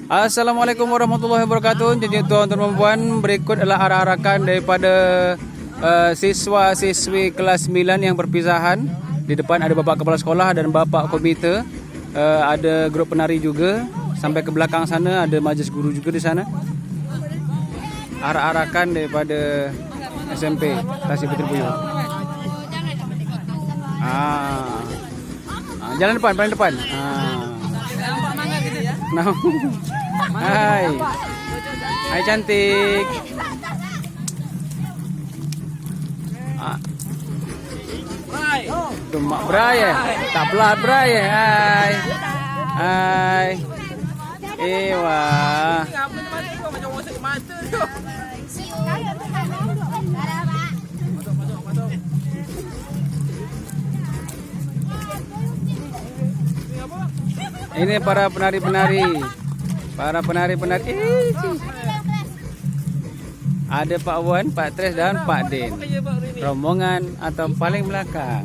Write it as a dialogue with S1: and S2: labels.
S1: Assalamualaikum warahmatullahi wabarakatuh. Jadi tuan-tuan dan puan, berikut adalah arak-arakan daripada siswa-siswi kelas 9 yang berpisahan. Di depan ada bapa kepala sekolah dan bapa komite. Ada grup penari juga. Sampai ke belakang sana ada majlis guru juga di sana. Arak-arakan daripada SMP Tasik Puteri Puyuh. Jalan depan, paling depan. No. Hai. Hai cantik. Demak berai tak pelat berai Hai. Hai. Ewa. Ini para penari-penari. Para penari-penari. Ada Pak Wan, Pak Tres dan Pak Din. Rombongan atau paling belakang.